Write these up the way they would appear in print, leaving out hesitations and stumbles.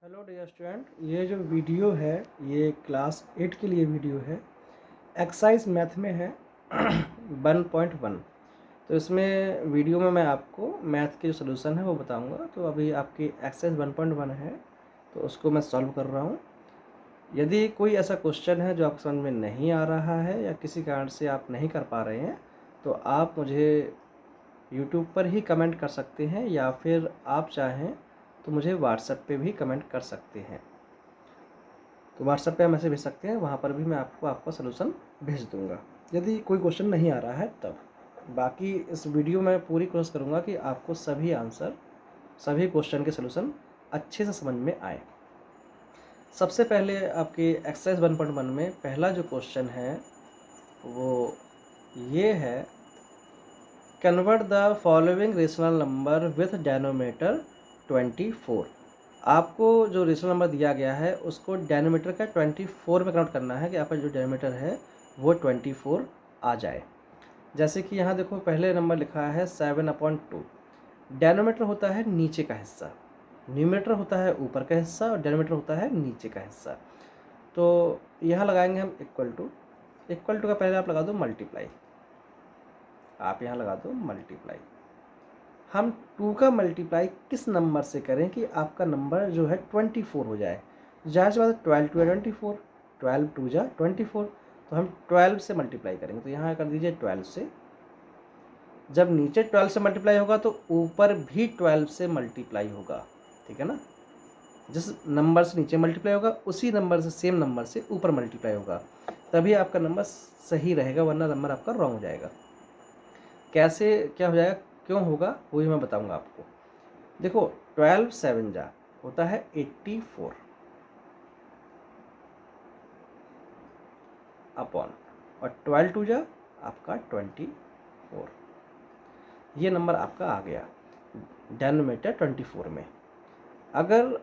Hello dear student, ये जो video है ये क्लास 8 के लिए वीडियो है। एक्सरसाइज मैथ में है 1.1। तो इसमें वीडियो में मैं आपको मैथ के जो सलूशन है वो बताऊंगा। तो अभी आपकी एक्सरसाइज 1.1 है तो उसको मैं सॉल्व कर रहा हूँ। यदि कोई ऐसा क्वेश्चन है जो आपको समझ में नहीं आ रहा है या किसी कारण से आप नहीं कर पा रहे हैं तो आप मुझे यूट्यूब पर ही कमेंट कर सकते हैं या फिर आप चाहें तो मुझे व्हाट्सएप पे भी कमेंट कर सकते हैं। तो व्हाट्सएप पे मैसेज भेज सकते हैं, वहाँ पर भी मैं आपको आपका सलूशन भेज दूँगा यदि कोई क्वेश्चन नहीं आ रहा है तब। बाकी इस वीडियो में पूरी कोशिश करूँगा कि आपको सभी आंसर, सभी क्वेश्चन के सलूशन अच्छे से समझ में आए। सबसे पहले आपके एक्सरसाइज 1.1 में पहला जो क्वेश्चन है वो ये है, convert the following rational number with denominator 24। आपको जो रेशनल नंबर दिया गया है उसको डेनोमीटर का 24 में कन्वर्ट करना है कि आपका जो डेनोमीटर है वो 24 आ जाए। जैसे कि यहाँ देखो पहले नंबर लिखा है 7/2। डेनोमीटर होता है नीचे का हिस्सा, न्यूमरेटर होता है ऊपर का हिस्सा और डेनोमीटर होता है नीचे का हिस्सा। तो यहाँ लगाएंगे हम इक्वल टू का पहले आप लगा दो मल्टीप्लाई, आप यहाँ लगा दो मल्टीप्लाई। हम 2 का मल्टीप्लाई किस नंबर से करें कि आपका नंबर जो है 24 हो जाए। जाहिर सी बात है 12 2 24, 12 2 जा 24, तो हम 12 से मल्टीप्लाई करेंगे। तो यहाँ कर दीजिए 12 से। जब नीचे 12 से मल्टीप्लाई होगा तो ऊपर भी 12 से मल्टीप्लाई होगा, ठीक है ना। जिस नंबर से नीचे मल्टीप्लाई होगा उसी नंबर से, सेम नंबर से ऊपर मल्टीप्लाई होगा, तभी आपका नंबर सही रहेगा, वरना नंबर आपका रॉन्ग हो जाएगा। कैसे क्या हो जाएगा, क्यों होगा, वो ही मैं बताऊंगा आपको। देखो 12 7 जा होता है 84 अपॉन, और 12 2 जा आपका 24। ये नंबर आपका आ गया डेनोमीटर 24 में। अगर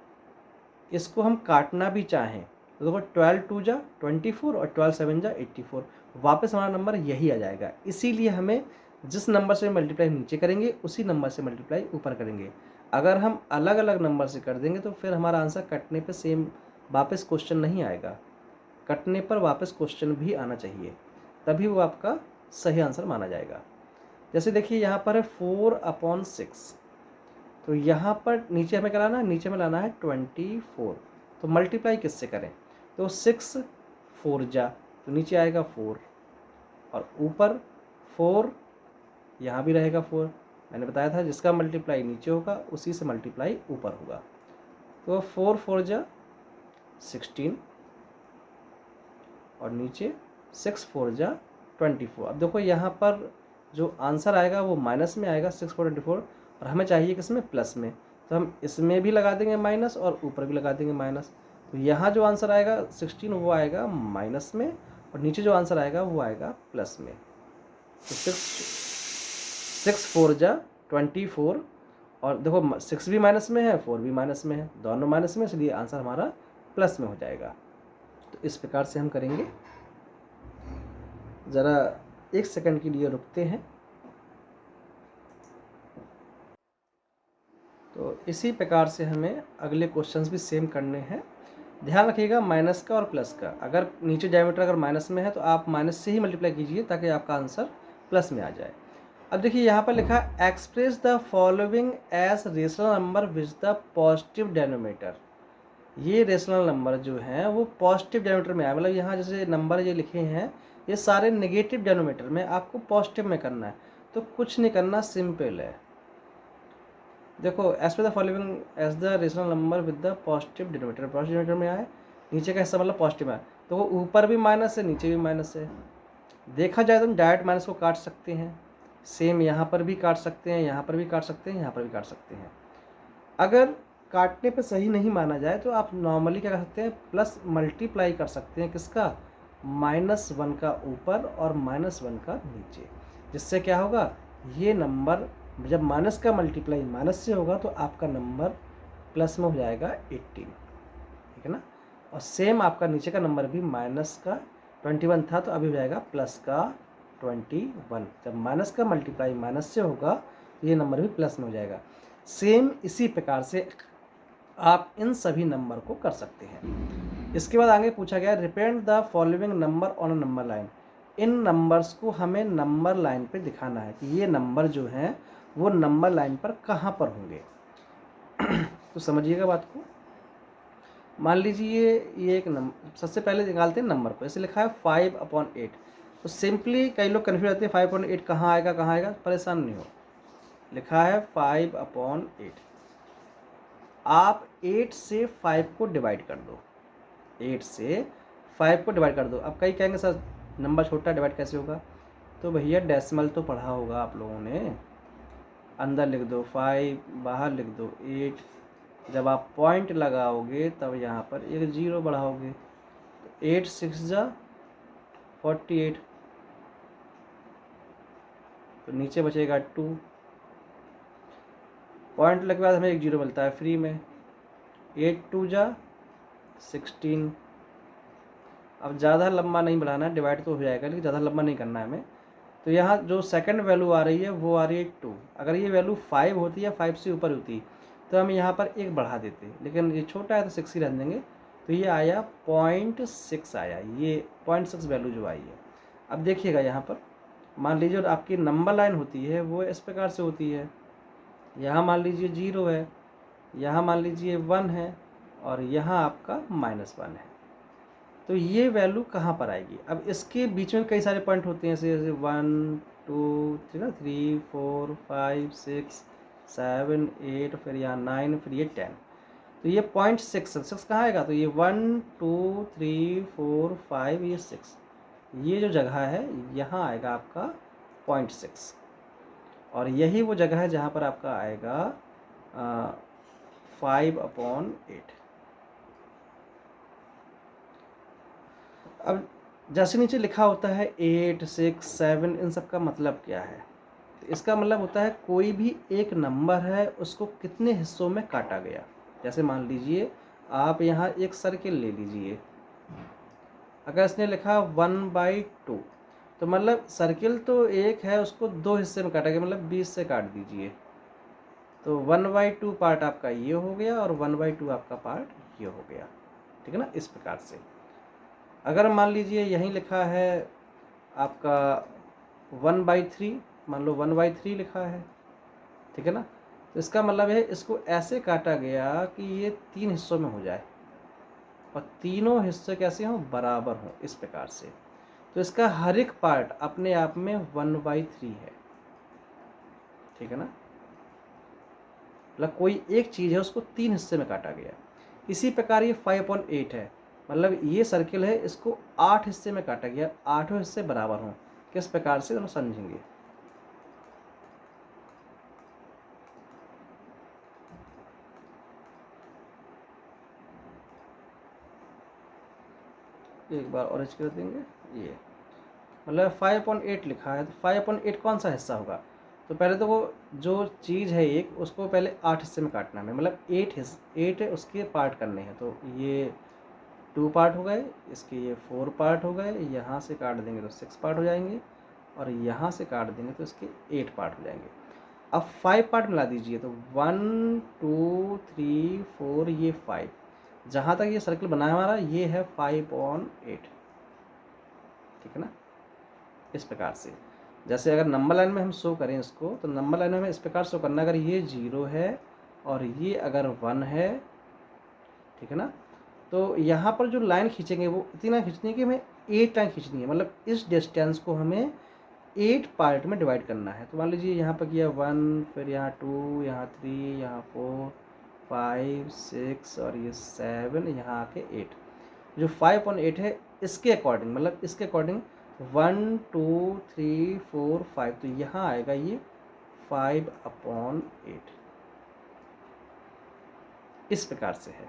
इसको हम काटना भी चाहें तो देखो 12 2 जा 24 और 12 7 जा 84, वापस हमारा नंबर यही आ जाएगा। इसीलिए हमें जिस नंबर से मल्टीप्लाई नीचे करेंगे उसी नंबर से मल्टीप्लाई ऊपर करेंगे। अगर हम अलग अलग नंबर से कर देंगे तो फिर हमारा आंसर कटने पे सेम वापस क्वेश्चन नहीं आएगा। कटने पर वापस क्वेश्चन भी आना चाहिए, तभी वो आपका सही आंसर माना जाएगा। जैसे देखिए यहाँ पर है 4/6, तो यहाँ पर नीचे हमें क्या लाना है, नीचे में लाना है 24। तो मल्टीप्लाई किससे करें, तो 6 4 जा, तो नीचे आएगा 4 और ऊपर 4, यहाँ भी रहेगा 4। मैंने बताया था जिसका मल्टीप्लाई नीचे होगा उसी से मल्टीप्लाई ऊपर होगा। तो 4 4 जा 16 और नीचे 6 4 जा 24। अब देखो यहाँ पर जो आंसर आएगा वो माइनस में आएगा 6 4 24, और हमें चाहिए किस में, प्लस में। तो हम इसमें भी लगा देंगे माइनस और ऊपर भी लगा देंगे माइनस। तो यहाँ जो आंसर आएगा 16 वो आएगा माइनस में, और नीचे जो आंसर आएगा वो आएगा प्लस में। तो 6 4 जा 24, और देखो 6 भी माइनस में है 4 भी माइनस में है, दोनों माइनस में, इसलिए आंसर हमारा प्लस में हो जाएगा। तो इस प्रकार से हम करेंगे। ज़रा 1 सेकंड के लिए रुकते हैं। तो इसी प्रकार से हमें अगले क्वेश्चंस भी सेम करने हैं। ध्यान रखिएगा माइनस का और प्लस का, अगर नीचे डायमीटर अगर माइनस में है तो आप माइनस से ही मल्टीप्लाई कीजिए ताकि आपका आंसर प्लस में आ जाए। अब देखिए यहाँ पर लिखा है express the following as rational number which the positive denominator. ये रेशनल नंबर जो हैं वो पॉजिटिव डेनोमीटर में आए, मतलब यहाँ जैसे नंबर ये लिखे हैं ये सारे नेगेटिव डेनोमीटर में, आपको पॉजिटिव में करना है। तो कुछ नहीं करना, सिंपल है। देखो एज पर the following as the rational number with the positive denominator, positive denominator में आए, नीचे का हिस्सा मतलब पॉजिटिव है, तो वो ऊपर भी माइनस है नीचे भी माइनस है। देखा जाए तो हम डायरेक्ट माइनस को काट सकते हैं, सेम यहाँ पर भी काट सकते हैं, यहाँ पर भी काट सकते हैं, यहाँ पर भी काट सकते हैं। अगर काटने पे सही नहीं माना जाए तो आप नॉर्मली क्या कर सकते हैं, प्लस मल्टीप्लाई कर सकते हैं किसका, -1 का ऊपर और -1 का नीचे। जिससे क्या होगा, ये नंबर जब माइनस का मल्टीप्लाई माइनस से होगा तो आपका नंबर प्लस में हो जाएगा 18, ठीक है ना। और सेम आपका नीचे का नंबर भी माइनस का 21 था तो अभी हो जाएगा प्लस का 21। जब माइनस का मल्टीप्लाई माइनस से होगा तो ये नंबर भी प्लस में हो जाएगा। सेम इसी प्रकार से आप इन सभी नंबर को कर सकते हैं। इसके बाद आगे पूछा गया represent the following number on a number line. In numbers को हमें नंबर लाइन पे दिखाना है कि ये नंबर जो हैं वो नंबर लाइन पर कहाँ पर होंगे। तो समझिएगा बात को। मान लीजिए ये एक नंबर, सबसे पहले निकालते हैं नंबर को। ऐसे लिखा है 5/8। तो सिंपली कई लोग कन्फ्यूज रहते हैं 5/8 कहाँ आएगा, परेशान नहीं हो। लिखा है 5/8। आप 8 से 5 को डिवाइड कर दो, 8 से 5 को डिवाइड कर दो। अब कई कहेंगे सर नंबर छोटा डिवाइड कैसे होगा, तो भैया डेसिमल तो पढ़ा होगा आप लोगों ने। अंदर लिख दो 5, बाहर लिख दो 8। जब आप पॉइंट लगाओगे तब यहाँ पर एक जीरो बढ़ाओगे, तो 8 6 जा 48, तो नीचे बचेगा 2। पॉइंट लगने के बाद हमें एक जीरो मिलता है फ्री में, 8 2 जा 16। अब ज़्यादा लंबा नहीं बढ़ाना है, डिवाइड तो हो जाएगा लेकिन ज़्यादा लंबा नहीं करना है हमें। तो यहाँ जो सेकंड वैल्यू आ रही है वो आ रही है 2। अगर ये वैल्यू 5 होती या 5 से ऊपर होती तो हम यहाँ पर एक बढ़ा देते, लेकिन ये छोटा है तो 6 ही रहने देंगे। तो ये आया 0.6 आया, ये 0.6 वैल्यू जो आई है। अब देखिएगा यहाँ पर मान लीजिए आपकी नंबर लाइन होती है वो इस प्रकार से होती है। यहाँ मान लीजिए 0 है, यहाँ मान लीजिए 1 है, और यहाँ आपका -1 है। तो ये वैल्यू कहाँ पर आएगी। अब इसके बीच में कई सारे पॉइंट होते हैं, जैसे 1 2 3 4 5 6 7 8, फिर यहाँ 9, फिर ये 10। तो ये 0.6 कहाँ आएगा, तो ये 1 2 3 4 5 ये 6, ये जो जगह है यहाँ आएगा आपका 0.6। और यही वो जगह है जहाँ पर आपका आएगा 5/8। अब जैसे नीचे लिखा होता है 8 6 7, इन सब का मतलब क्या है। तो इसका मतलब होता है कोई भी एक नंबर है उसको कितने हिस्सों में काटा गया। जैसे मान लीजिए आप यहाँ एक सर्किल ले लीजिए, अगर इसने लिखा 1/2, तो मतलब सर्किल तो एक है उसको 2 हिस्से में काटा गया, मतलब 20 से काट दीजिए। तो 1/2 पार्ट आपका ये हो गया और 1/2 आपका पार्ट ये हो गया, ठीक है ना। इस प्रकार से अगर मान लीजिए यहीं लिखा है आपका 1/3, मान लो 1/3 लिखा है, ठीक है ना। तो इसका मतलब है इसको ऐसे काटा गया कि ये 3 हिस्सों में हो जाए और तीनों हिस्से कैसे हों, बराबर हों, इस प्रकार से। तो इसका हर एक पार्ट अपने आप में 1/3 है, ठीक है ना। मतलब कोई एक चीज़ है उसको 3 हिस्से में काटा गया। इसी प्रकार ये 5/8 है, मतलब ये सर्किल है इसको 8 हिस्से में काटा गया, 8 हिस्से बराबर हों। किस प्रकार से हम समझेंगे। एक बार और कर देंगे, ये मतलब 5/8 लिखा है, तो 5/8 कौन सा हिस्सा होगा। तो पहले तो वो जो चीज़ है एक उसको पहले 8 हिस्से में काटना है, मतलब 8 उसके पार्ट करने हैं। तो ये 2 पार्ट हो गए, इसके ये 4 पार्ट हो गए, यहाँ से काट देंगे तो 6 पार्ट हो जाएंगे, और यहाँ से काट देंगे तो इसके 8 पार्ट हो जाएंगे। अब 5 पार्ट मिला दीजिए, तो 1 2 3 4 ये 5, जहाँ तक ये सर्कल बना है हमारा ये है 5/8, ठीक है ना। इस प्रकार से जैसे अगर नंबर लाइन में हम शो करें इसको, तो नंबर लाइन में हमें इस प्रकार शो करना, अगर ये 0 है और ये अगर 1 है, ठीक है ना। तो यहाँ पर जो लाइन खींचेंगे वो इतनी लाइन खींचनी है कि हमें 8 लाइन खींचनी है, मतलब इस डिस्टेंस को हमें 8 पार्ट में डिवाइड करना है। तो मान लीजिए यहाँ पर किया 1, फिर यहाँ 2, यहाँ 3, यहाँ 4 5 6 और ये 7, यहाँ आके 8। जो 5/8 है इसके अकॉर्डिंग, मतलब इसके अकॉर्डिंग 1 2 3 4 5, तो यहाँ आएगा ये 5/8, इस प्रकार से है।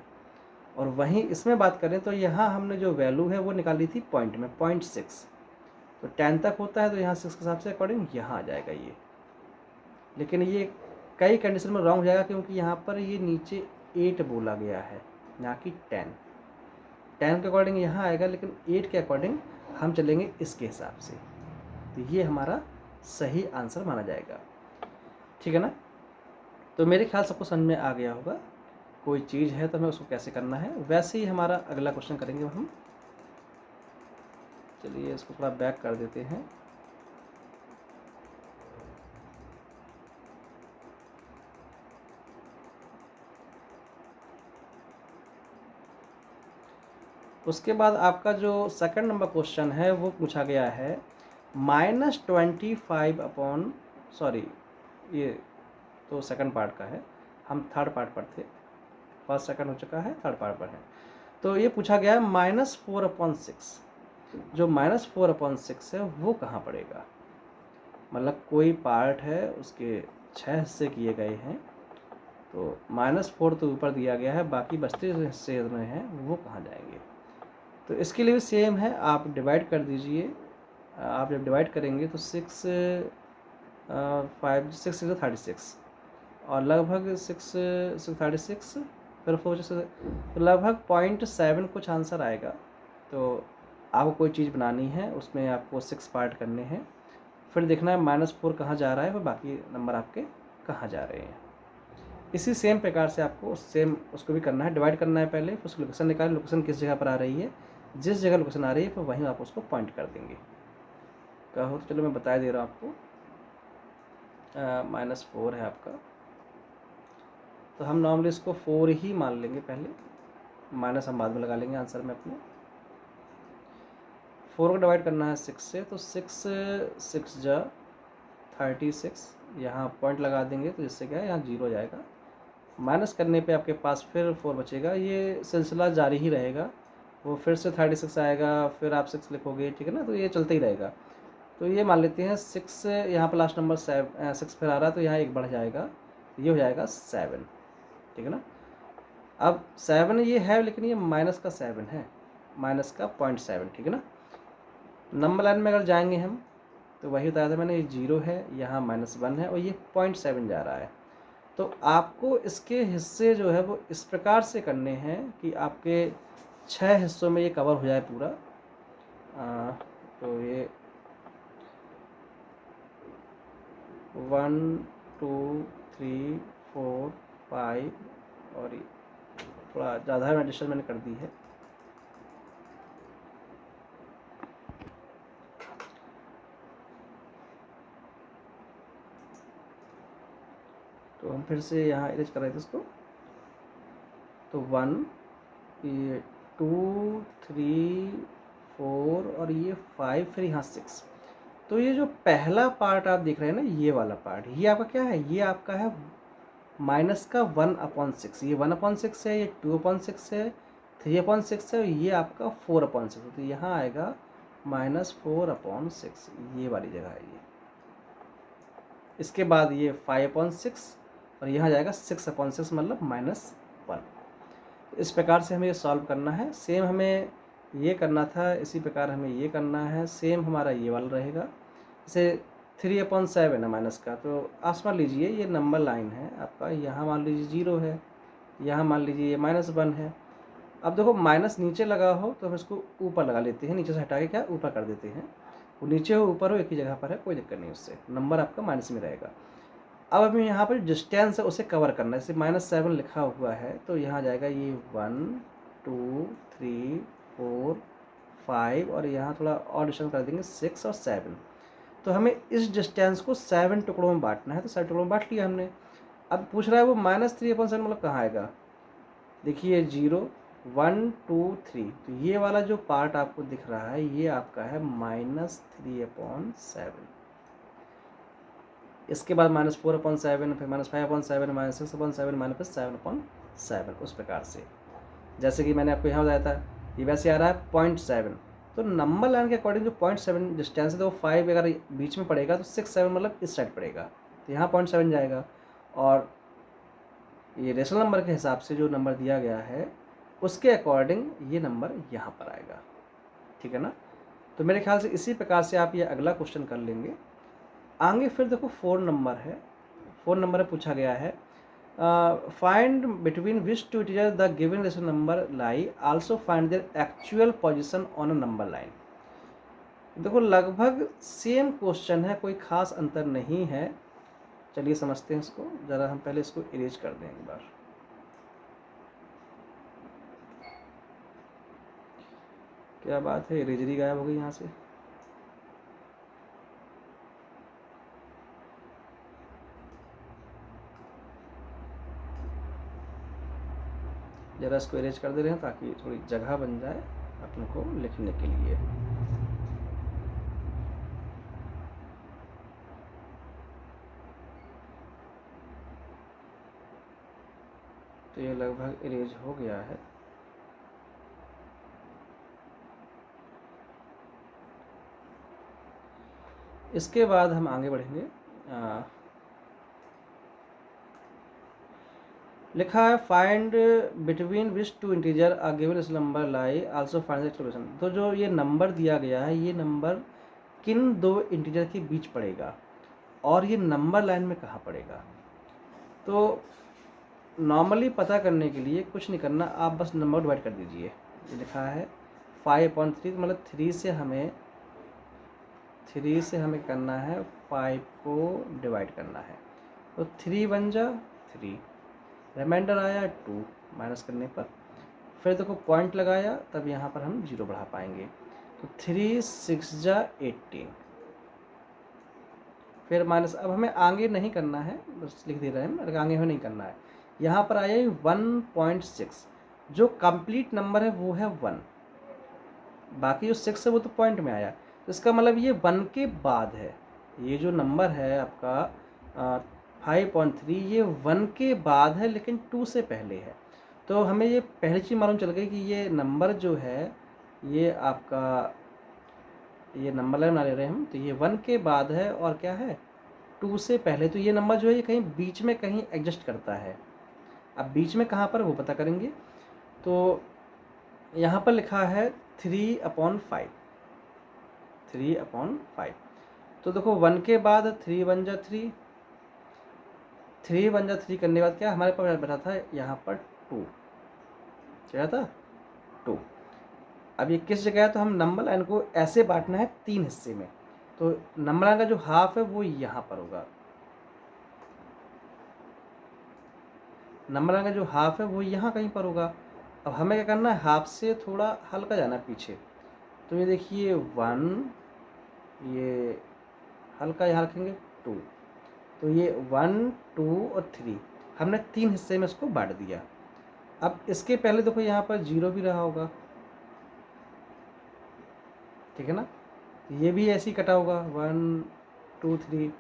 और वहीं इसमें बात करें तो यहाँ हमने जो वैल्यू है वो निकाली थी पॉइंट में 0.6, तो 10 तक होता है तो यहाँ 6 के हिसाब से अकॉर्डिंग यहाँ आ जाएगा ये। लेकिन ये कई कंडीशन में रॉन्ग हो जाएगा, क्योंकि यहाँ पर ये नीचे 8 बोला गया है ना कि 10 के अकॉर्डिंग यहाँ आएगा, लेकिन 8 के अकॉर्डिंग हम चलेंगे इसके हिसाब से। तो ये हमारा सही आंसर माना जाएगा, ठीक है ना। तो मेरे ख्याल सबको समझ में आ गया होगा। कोई चीज़ है तो हमें उसको कैसे करना है, वैसे ही हमारा अगला क्वेश्चन करेंगे हम। चलिए इसको थोड़ा बैक कर देते हैं। उसके बाद आपका जो सेकंड नंबर क्वेश्चन है वो पूछा गया है -25 अपॉन, सॉरी ये तो सेकंड पार्ट का है, हम थर्ड पार्ट पर थे, फर्स्ट सेकंड हो चुका है, थर्ड पार्ट पर है। तो ये पूछा गया है -4/6, जो -4/6 है वो कहाँ पड़ेगा। मतलब कोई पार्ट है, उसके 6 हिस्से किए गए हैं, तो -4 तो ऊपर दिया गया है, बाकी बचते जो हिस्से में हैं वो कहाँ जाएंगे। तो इसके लिए भी सेम है, आप डिवाइड कर दीजिए। आप जब डिवाइड करेंगे तो 6 5 6 36 और लगभग 36 फिर 4 तो लगभग 0.7 कुछ आंसर आएगा। तो आपको कोई चीज़ बनानी है, उसमें आपको 6 पार्ट करने हैं, फिर देखना है -4 कहाँ जा रहा है, फिर बाकी नंबर आपके कहाँ जा रहे हैं। इसी सेम प्रकार से आपको सेम उसको भी करना है, डिवाइड करना है पहले, फिर उसकी लोकेशन निकालें, लोकेशन किस जगह पर आ रही है, जिस जगह लोकेशन आ रही है फिर वहीं आप उसको पॉइंट कर देंगे। कहो तो चलो मैं बता दे रहा हूँ आपको। -4 है आपका, तो हम नॉर्मली इसको 4 ही मान लेंगे पहले, माइनस हम बाद में लगा लेंगे आंसर में अपने। 4 को डिवाइड करना है 6 से, तो 6 जा 36, यहाँ पॉइंट लगा देंगे तो जिससे क्या है यहाँ 0 जाएगा। माइनस करने पे आपके पास फिर 4 बचेगा, ये सिलसिला जारी ही रहेगा, वो फिर से 36 आएगा, फिर आप 6 लिखोगे, ठीक है ना, तो ये चलता ही रहेगा। तो ये मान लेते हैं 6, यहाँ पर लास्ट नंबर 6 फिर आ रहा है, तो यहाँ एक बढ़ जाएगा, ये हो जाएगा 7, ठीक है ना। अब 7 ये है, लेकिन ये माइनस का 7 है, माइनस का 0.7, ठीक है ना। नंबर लाइन में अगर जाएंगे हम तो वही बताया था मैंने, ये 0 है, यहाँ -1 है और ये 0.7 जा रहा है। तो आपको इसके हिस्से जो है वो इस प्रकार से करने हैं कि आपके 6 हिस्सों में ये कवर हो जाए पूरा। तो ये 1 2 3 4 5 और ये थोड़ा ज़्यादा एडिशन मैंने कर दी है। तो हम फिर से यहाँ इरेज कर रहे थे इसको, तो 1, ये 2 3 4 और ये 5, फिर यहाँ 6। तो ये जो पहला पार्ट आप देख रहे हैं ना, ये वाला पार्ट, ये आपका क्या है, ये आपका है माइनस का 1/6, ये 1/6 है, ये 2/6 है, 3/6 है और ये आपका 4/6 है। तो यहाँ आएगा -4/6, ये वाली जगह है ये। इसके बाद ये 5/6 और यहाँ जाएगा 6/6, मतलब -1। इस प्रकार से हमें ये सॉल्व करना है। सेम हमें ये करना था, इसी प्रकार हमें ये करना है, सेम हमारा ये वाला रहेगा। जैसे 3/7 है माइनस का, तो आप मान लीजिए ये नंबर लाइन है आपका, यहाँ मान लीजिए 0 है, यहाँ मान लीजिए ये -1 है। अब देखो माइनस नीचे लगा हो तो हम इसको ऊपर लगा लेते हैं, नीचे से हटा के क्या ऊपर कर देते हैं, वो नीचे हो ऊपर हो एक ही जगह पर है, कोई दिक्कत नहीं, उससे नंबर आपका माइनस में रहेगा। अब हमें यहाँ पर डिस्टेंस है उसे कवर करना है, जैसे -7 लिखा हुआ है तो यहाँ जाएगा ये 1 2 3 4 5 और यहाँ थोड़ा और डिस्टेंस कर देंगे 6 और 7। तो हमें इस डिस्टेंस को 7 टुकड़ों में बांटना है, तो 7 टुकड़ों में बांट लिया हमने। अब पूछ रहा है वो -3/7 मतलब कहाँ आएगा, देखिए 0 1 2 3, तो ये वाला जो पार्ट आपको दिख रहा है ये आपका है -3/7। इसके बाद -4/7, फिर -5/7, -6/7, -7/7, उस प्रकार से। जैसे कि मैंने आपको यहाँ बताया था, ये वैसे आ रहा है 0.7, तो नंबर लाइन के अकॉर्डिंग जो 0.7 डिस्टेंस है, तो 5 अगर बीच में पड़ेगा तो 6 7 मतलब इस साइड पड़ेगा, तो यहाँ 0.7 जाएगा। और ये रेशनल नंबर के हिसाब से जो नंबर दिया गया है उसके अकॉर्डिंग ये नंबर यहाँ पर आएगा, ठीक है ना। तो मेरे ख्याल से इसी प्रकार से आप ये अगला क्वेश्चन कर लेंगे। आगे फिर देखो 4 नंबर है, 4 नंबर में पूछा गया है find between which two integer the given rational number lie, also find their actual position on a number line. देखो लगभग सेम क्वेश्चन है, कोई खास अंतर नहीं है। चलिए समझते हैं इसको ज़रा, हम पहले इसको इरेज कर दें एक बार। क्या बात है, इरेजरी गायब हो गई यहाँ से। ज़रा इसको इरेज कर दे रहे हैं ताकि थोड़ी जगह बन जाए अपन को लिखने के लिए। तो ये लगभग इरेज हो गया है। इसके बाद हम आगे बढ़ेंगे। लिखा है find between which two integer a given इस number lie also find the expression. तो जो ये नंबर दिया गया है, ये नंबर किन दो इंटीजर के बीच पड़ेगा और ये नंबर लाइन में कहाँ पड़ेगा। तो नॉर्मली पता करने के लिए कुछ नहीं करना, आप बस नंबर डिवाइड कर दीजिए। ये लिखा है 5/3, मतलब 3 से हमें करना है 5 को डिवाइड करना है। तो 3 बन जा 3, रिमाइंडर आया 2 माइनस करने पर, फिर देखो पॉइंट लगाया तब यहाँ पर हम 0 बढ़ा पाएंगे। तो 3 6 जा 18, फिर माइनस। अब हमें आगे नहीं करना है, बस लिख दे रहे हैं, अगर आगे हमें नहीं करना है। यहाँ पर आया 1.6, जो कंप्लीट नंबर है वो है 1, बाकी जो 6 है वो तो पॉइंट में आया। तो इसका मतलब ये 1 के बाद है। ये जो नंबर है आपका 5.3, ये 1 के बाद है लेकिन 2 से पहले है। तो हमें ये पहली चीज़ मालूम चल गई कि ये नंबर जो है ये आपका, ये नंबर लाइन बना ले रहे हैं हम, तो ये 1 के बाद है और क्या है 2 से पहले। तो ये नंबर जो है ये कहीं बीच में कहीं एडजस्ट करता है। अब बीच में कहाँ पर वो पता करेंगे। तो यहाँ पर लिखा है 3/5, 3/5। तो देखो 1 के बाद 3 बन जा 3, 3 बन जा 3 करने के बाद क्या हमारे पास बैठा था यहाँ पर 2, क्या था 2। अब ये किस जगह है, तो हम नंबर लाइन को ऐसे बांटना है 3 हिस्से में। तो नंबर लाइन का जो हाफ है वो यहाँ पर होगा, नंबर लाइन का जो हाफ है वो यहाँ कहीं पर होगा। अब हमें क्या करना है, हाफ से थोड़ा हल्का जाना पीछे। तो ये देखिए 1, ये हल्का यहाँ रखेंगे 2, तो ये 1 2 और 3 हमने 3 हिस्से में इसको बांट दिया। अब इसके पहले देखो यहाँ पर 0 भी रहा होगा, ठीक है ना। ये भी ऐसे ही कटा होगा 1 2 3।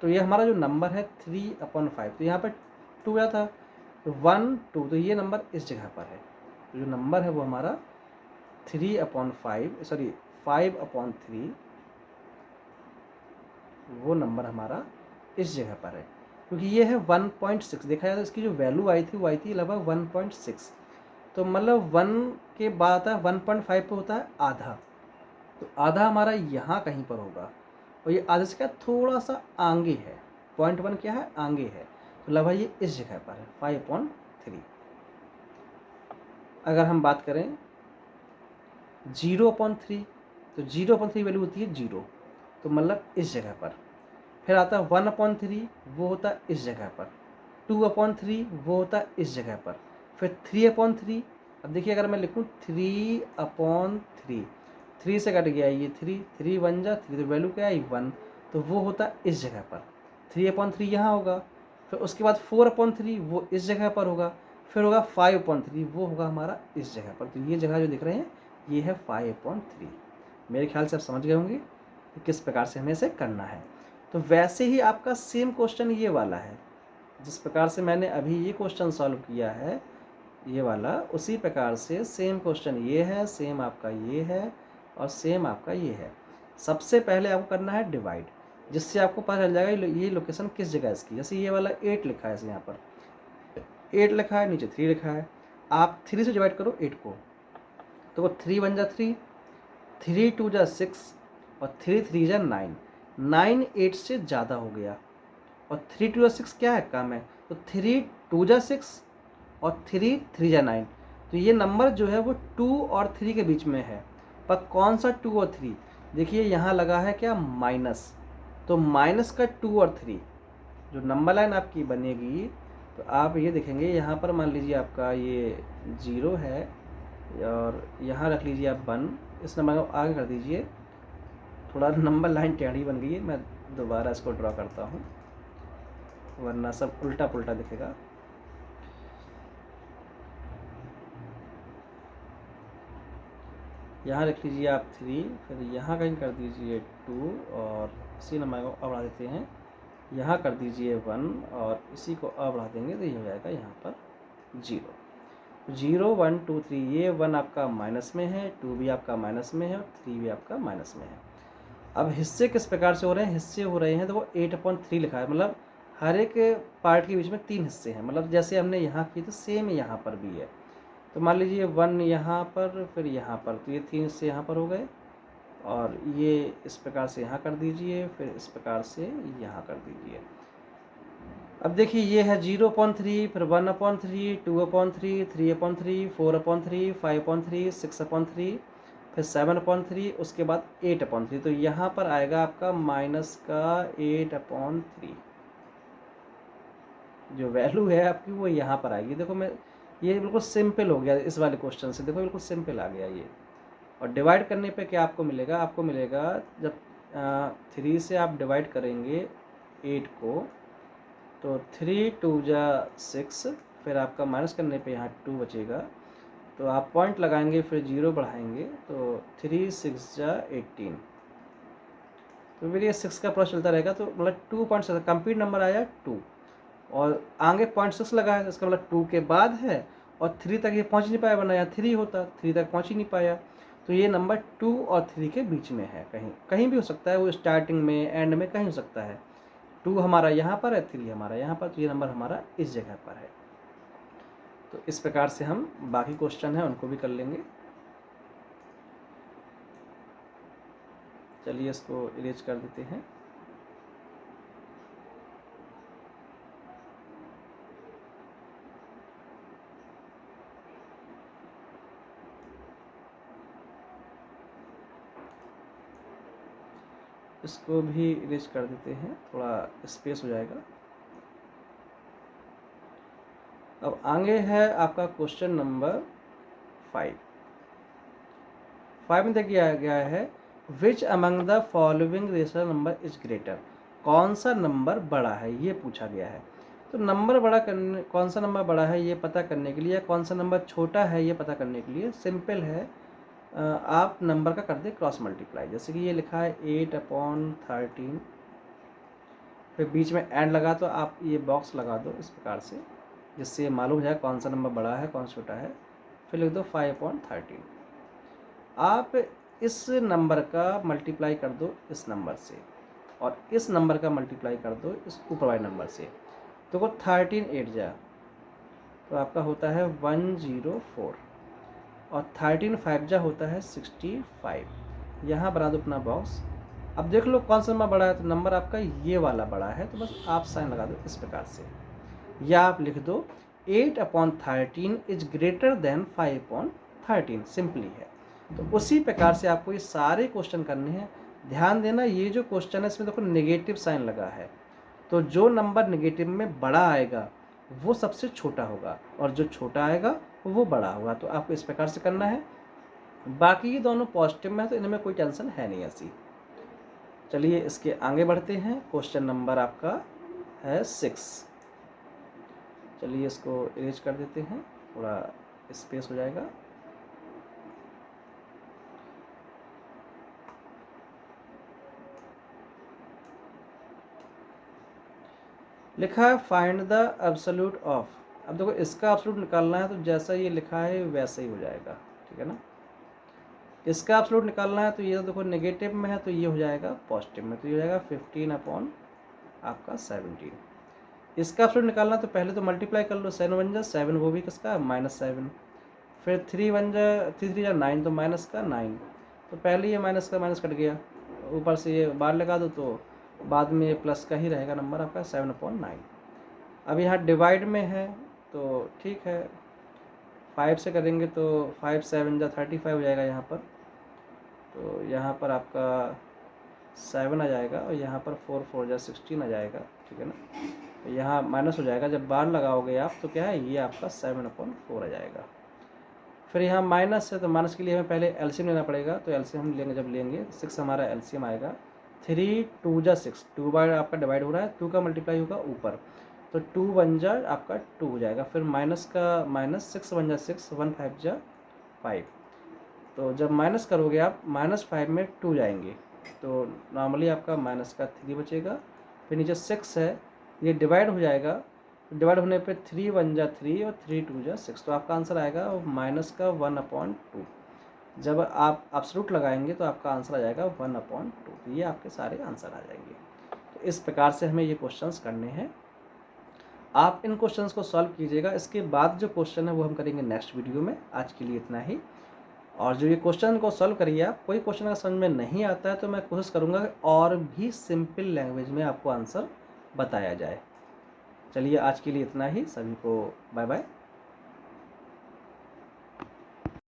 तो ये हमारा जो नंबर है 3/5, तो यहाँ पर 2 आया था, तो 1 2, तो ये नंबर इस जगह पर है। तो जो नंबर है वो हमारा 5/3, वो नंबर हमारा इस जगह पर है। क्योंकि ये है 1.6, देखा जाए तो इसकी जो वैल्यू आई थी वो आई थी लगभग 1.6। तो मतलब 1 के बाद आता है 1.5 पे होता है आधा, तो आधा हमारा यहाँ कहीं पर होगा। और ये आधे से क्या थोड़ा सा आगे है, 0.1 क्या है आगे है, तो लगभग ये इस जगह पर है 5/3। अगर हम बात करें 0/3, तो 0/3 वैल्यू होती है 0, तो मतलब इस जगह पर। फिर आता है 1/3, वो होता है इस जगह पर। 2/3 वो होता है इस जगह पर। फिर 3/3, अब देखिए अगर मैं लिखूँ 3/3, 3 से कट गया ये 3 बन जा 3, तो वैल्यू क्या आई 1, तो वो होता है इस जगह पर। 3/3 यहाँ होगा, फिर उसके बाद 4/3 वो इस जगह पर होगा, फिर होगा 5/3 वो होगा हमारा इस जगह पर। तो ये जगह जो दिख रहे हैं ये है 5/3। मेरे ख्याल से आप समझ गए होंगे कि किस प्रकार से हमें इसे करना है। तो वैसे ही आपका सेम क्वेश्चन ये वाला है, जिस प्रकार से मैंने अभी ये क्वेश्चन सॉल्व किया है ये वाला, उसी प्रकार से सेम क्वेश्चन ये है, सेम आपका ये है और सेम आपका ये है। सबसे पहले आपको करना है डिवाइड, जिससे आपको पता चल जाएगा ये लोकेशन किस जगह है इसकी। जैसे ये वाला 8 लिखा है, यहाँ पर 8 लिखा है, नीचे 3 लिखा है। आप 3 से डिवाइड करो 8 को, तो वो 3 बन जा 3, 3 2 जा 6 और 3 3 जा 9, 9 8 से ज़्यादा हो गया। और 3 2 जा 6 क्या है काम है, तो 3 2 जा 6 और 3 3 जा 9। तो ये नंबर जो है वो 2 और 3 के बीच में है, पर कौन सा 2 और 3, देखिए यहाँ लगा है क्या माइनस, तो माइनस का 2 और 3 जो नंबर लाइन आपकी बनेगी, तो आप ये देखेंगे यहाँ पर मान लीजिए आपका ये 0 है, और यहाँ रख लीजिए आप 1, इस नंबर को आगे कर दीजिए। थोड़ा नंबर लाइन टेढ़ी बन गई है, मैं दोबारा इसको ड्रॉ करता हूँ वरना सब उल्टा पुल्टा दिखेगा। यहाँ रख लीजिए आप 3, फिर यहाँ कहीं कर दीजिए 2 और इसी नंबर को अब बढ़ा देते हैं, यहाँ कर दीजिए 1 और इसी को अब बढ़ा देंगे तो ये हो जाएगा यहाँ पर 0। 0 1 2 3, ये 1 आपका माइनस में है, 2 भी आपका माइनस में है और 3 भी आपका माइनस में है। अब हिस्से किस प्रकार से हो रहे हैं? हिस्से हो रहे हैं तो वो 8/3 लिखा है, मतलब हर एक पार्ट के बीच में 3 हिस्से हैं, मतलब जैसे हमने यहाँ किए थे सेम यहाँ पर भी है। तो मान लीजिए 1 यहाँ पर, फिर यहाँ पर, तो ये 3 हिस्से यहाँ पर हो गए और ये इस प्रकार से यहाँ कर दीजिए, फिर इस प्रकार से यहाँ कर दीजिए। अब देखिए ये है 0/3, फिर 1/3, 2/3, 3/3, 4/3, 5/3, 6/3, फिर 7/3, उसके बाद 8/3। तो यहाँ पर आएगा आपका माइनस का 8/3, जो वैल्यू है आपकी वो यहाँ पर आएगी। देखो मैं ये बिल्कुल सिंपल हो गया इस वाले क्वेश्चन से, देखो बिल्कुल सिंपल आ गया ये। और डिवाइड करने पे क्या आपको मिलेगा? आपको मिलेगा जब 3 से आप डिवाइड करेंगे 8 को तो 3 2 जा 6, फिर आपका माइनस करने पे यहाँ 2 बचेगा, तो आप पॉइंट लगाएंगे फिर 0 बढ़ाएंगे तो 3 6 जा 18, तो फिर ये 6 का प्लस चलता रहेगा, तो मतलब 2.6 कंप्लीट नंबर आया 2 और आगे 0.6 लगा है, इसका मतलब 2 के बाद है और 3 तक ये पहुंच नहीं पाया, वरना यहाँ 3 होता, 3 तक पहुंच ही नहीं पाया। तो ये नंबर 2 और 3 के बीच में है, कहीं कहीं भी हो सकता है, वो स्टार्टिंग में एंड में कहीं हो सकता है। 2 हमारा यहाँ पर है, 3 हमारा यहाँ पर, तो ये नंबर हमारा इस जगह पर है। तो इस प्रकार से हम बाकी क्वेश्चन है उनको भी कर लेंगे। चलिए इसको इरेज कर देते हैं। इसको भी इरेज कर देते हैं, थोड़ा स्पेस हो जाएगा। अब आगे है आपका क्वेश्चन नंबर 5 में देखिए गया है which among the following rational number is greater, कौन सा नंबर बड़ा है ये पूछा गया है। तो नंबर बड़ा करने, कौन सा नंबर बड़ा है ये पता करने के लिए, कौन सा नंबर छोटा है ये पता करने के लिए सिंपल है, आप नंबर का कर दे क्रॉस मल्टीप्लाई। जैसे कि ये लिखा है 8/13, फिर बीच में एंड लगा तो आप ये बॉक्स लगा दो इस प्रकार से, जिससे मालूम हो जाए कौन सा नंबर बड़ा है कौन सा छोटा है। फिर लिख दो 5/13। आप इस नंबर का मल्टीप्लाई कर दो इस नंबर से और इस नंबर का मल्टीप्लाई कर दो इस ऊपर वाले नंबर से, तो वो 13 8 जा तो आपका होता है 104 और 13 5 जा होता है 65। यहाँ बना दो अपना बॉक्स। अब देख लो कौन सा नंबर बड़ा है, तो नंबर आपका ये वाला बड़ा है, तो बस आप साइन लगा दो इस प्रकार से, या आप लिख दो 8/13 इज ग्रेटर देन 5/13, सिंपली है। तो उसी प्रकार से आपको ये सारे क्वेश्चन करने हैं। ध्यान देना ये जो क्वेश्चन है इसमें देखो नेगेटिव साइन लगा है, तो जो नंबर नेगेटिव में बड़ा आएगा वो सबसे छोटा होगा और जो छोटा आएगा वो बड़ा होगा। तो आपको इस प्रकार से करना है। बाकी ये दोनों पॉजिटिव में है तो इनमें कोई टेंशन है नहीं ऐसी। चलिए इसके आगे बढ़ते हैं। क्वेश्चन नंबर आपका है 6। चलिए इसको इरेज कर देते हैं, थोड़ा स्पेस हो जाएगा। लिखा है फाइंड द एब्सोल्यूट ऑफ। अब देखो इसका एब्सोल्यूट निकालना है तो जैसा ये लिखा है वैसा ही हो जाएगा, ठीक है ना। इसका एब्सोल्यूट निकालना है तो ये तो देखो नेगेटिव में है तो ये हो जाएगा पॉजिटिव में, तो ये हो जाएगा 15/17। इसका एब्सोल्यूट निकालना है तो पहले तो मल्टीप्लाई कर लो, 7 1 जा 7, वो भी किसका -7, फिर 3 1 जा 3 3 जा 9, तो माइनस का 9, तो पहले ये माइनस का माइनस कट गया, ऊपर से ये बार लगा दो तो बाद में ये प्लस का ही रहेगा नंबर आपका 7/9। अब यहाँ डिवाइड में है तो ठीक है, 5 से करेंगे तो 5 7 जा 35 हो जाएगा यहाँ पर, तो यहाँ पर आपका 7 आ जाएगा और यहाँ पर 4 4 जा 16 आ जाएगा, ठीक है ना। तो यहाँ माइनस हो जाएगा, जब बार लगाओगे आप तो क्या है ये आपका 7/4 आ जाएगा। फिर यहाँ माइनस है तो माइनस के लिए हमें पहले एलसीएम लेना पड़ेगा, तो एलसीएम हम लेंगे, जब लेंगे 6 हमारा एलसीएम आएगा, 3 2 जा 6, 2 बार आपका डिवाइड हो रहा है, 2 का मल्टीप्लाई होगा ऊपर, तो 2 1 जा आपका 2 हो जाएगा, फिर माइनस का माइनस 6 1 जा 6, 1 5 जा 5, तो जब माइनस करोगे आप -5 में 2 जाएंगे, तो नॉर्मली आपका माइनस का 3 बचेगा, फिर नीचे 6 है, ये डिवाइड हो जाएगा, डिवाइड होने पे 3 1 जा 3 और 3 2 जा 6, तो आपका आंसर आएगा माइनस का 1/2। जब आप एब्सोल्यूट लगाएंगे तो आपका आंसर आ जाएगा 1/2, तो ये आपके सारे आंसर आ जाएंगे। तो इस प्रकार से हमें ये क्वेश्चंस करने हैं। आप इन क्वेश्चंस को सॉल्व कीजिएगा, इसके बाद जो क्वेश्चन है वो हम करेंगे नेक्स्ट वीडियो में। आज के लिए इतना ही। और जो ये क्वेश्चन को सॉल्व करिए आप, कोई क्वेश्चन अगर समझ में नहीं आता है तो मैं कोशिश करूँगा कि और भी सिंपल लैंग्वेज में आपको आंसर बताया जाए। चलिए आज के लिए इतना ही, सभी को बाय बाय।